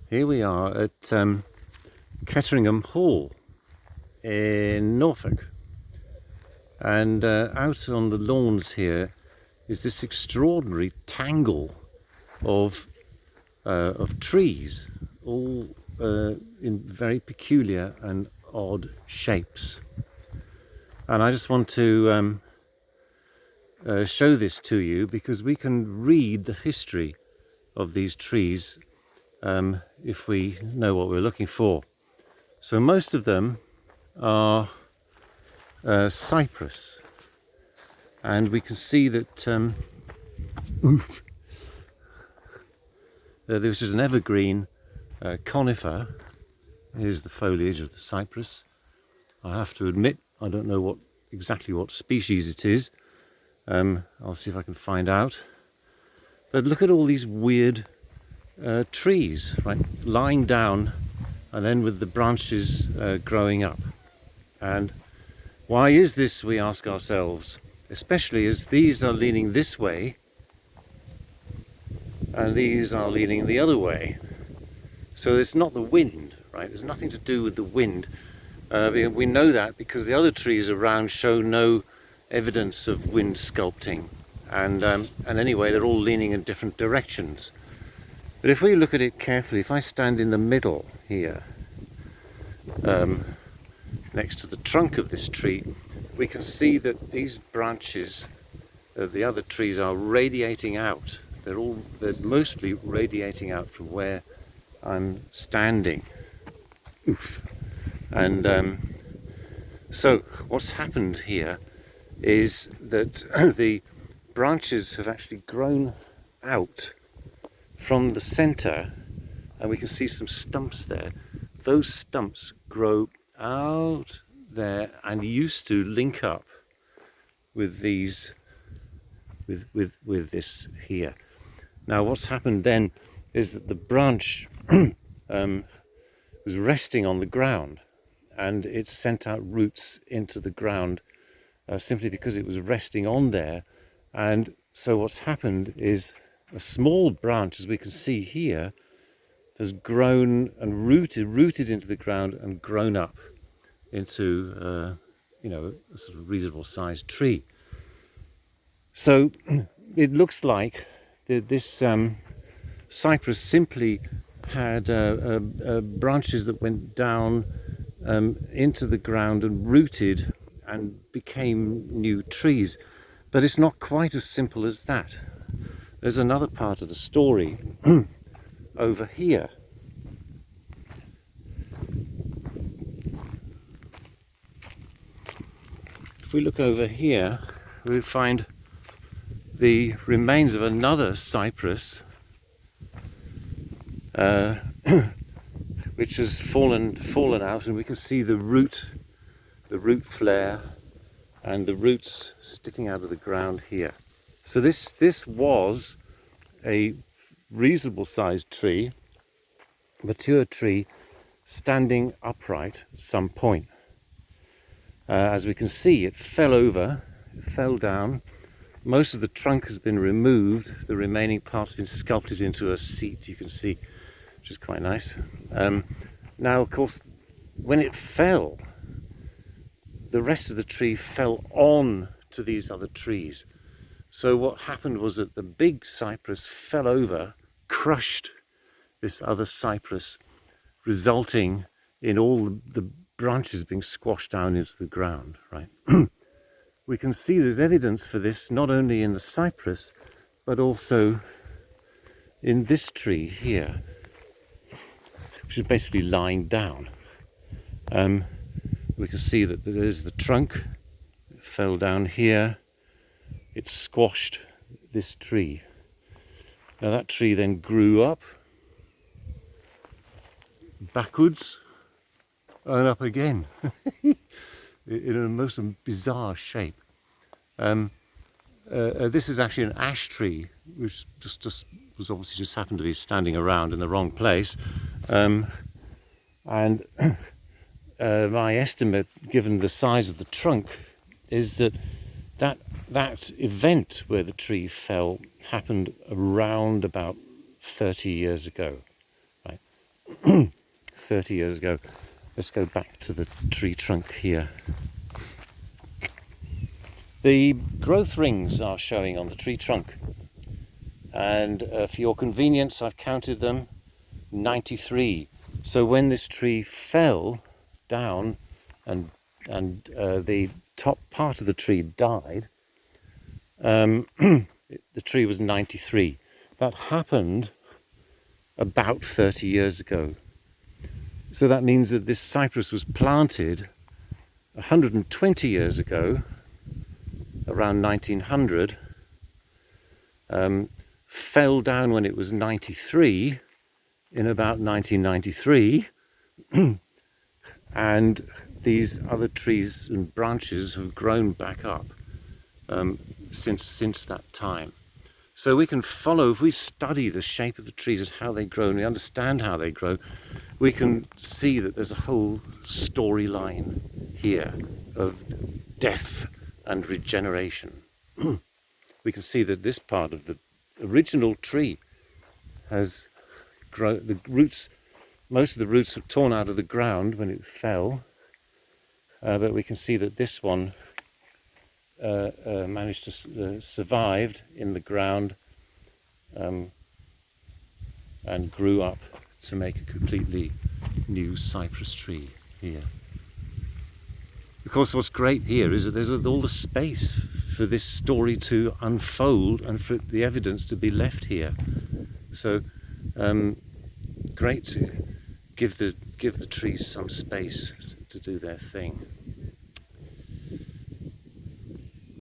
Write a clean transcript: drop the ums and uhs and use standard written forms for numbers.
Here we are at Ketteringham Hall in Norfolk, and out on the lawns here is this extraordinary tangle of trees, all in very peculiar and odd shapes. And I just want to show this to you because we can read the history of these trees if we know what we're looking for. So most of them are cypress, and we can see that this is an evergreen conifer. Here's the foliage of the cypress. I have to admit I don't know exactly what species it is. I'll see if I can find out. But look at all these weird trees, right, lying down and then with the branches growing up. And why is this, we ask ourselves, especially as these are leaning this way and these are leaning the other way. So it's not the wind, right? There's nothing to do with the wind. We know that because the other trees around show no evidence of wind sculpting, and anyway they're all leaning in different directions. But if we look at it carefully, if I stand in the middle here, next to the trunk of this tree, we can see that these branches of the other trees are radiating out. They're mostly radiating out from where I'm standing. Oof. And so what's happened here is that the branches have actually grown out from the center, and we can see some stumps there. Those stumps grow out there and used to link up with these, with this here. Now what's happened then is that the branch was resting on the ground, and it sent out roots into the ground simply because it was resting on there. And so what's happened is a small branch, as we can see here, has grown and rooted into the ground and grown up into a sort of reasonable sized tree. So it looks like this cypress simply had branches that went down into the ground and rooted and became new trees. But it's not quite as simple as that. There's another part of the story over here. If we look over here, we find the remains of another cypress which has fallen out, and we can see the root flare and the roots sticking out of the ground here. So this was a reasonable sized tree, mature tree, standing upright at some point. As we can see, it fell over, it fell down. Most of the trunk has been removed. The remaining part's been sculpted into a seat, you can see, which is quite nice. Now, of course, when it fell, the rest of the tree fell on to these other trees. So what happened was that the big cypress fell over, crushed this other cypress, resulting in all the branches being squashed down into the ground, right? We can see there's evidence for this not only in the cypress, but also in this tree here, which is basically lying down. We can see that there's the trunk. It fell down here. It squashed this tree. Now that tree then grew up backwards and up again in a most bizarre shape. This is actually an ash tree, which just was obviously just happened to be standing around in the wrong place. And my estimate, given the size of the trunk, is that event where the tree fell happened around about 30 years ago, right? 30 years ago. Let's go back to the tree trunk here. The growth rings are showing on the tree trunk, and for your convenience I've counted them 93. So when this tree fell down and the top part of the tree died, the tree was 93. That happened about 30 years ago. So that means that this cypress was planted 120 years ago, around 1900, fell down when it was 93 in about 1993, and these other trees and branches have grown back up since that time. So we can follow, if we study the shape of the trees and how they grow, and we understand how they grow, we can see that there's a whole storyline here of death and regeneration. We can see that this part of the original tree has grown, the roots, most of the roots were torn out of the ground when it fell, but we can see that this one managed to survived in the ground and grew up to make a completely new cypress tree here. Of course, what's great here is that there's all the space for this story to unfold and for the evidence to be left here. So great to give the trees some space to do their thing.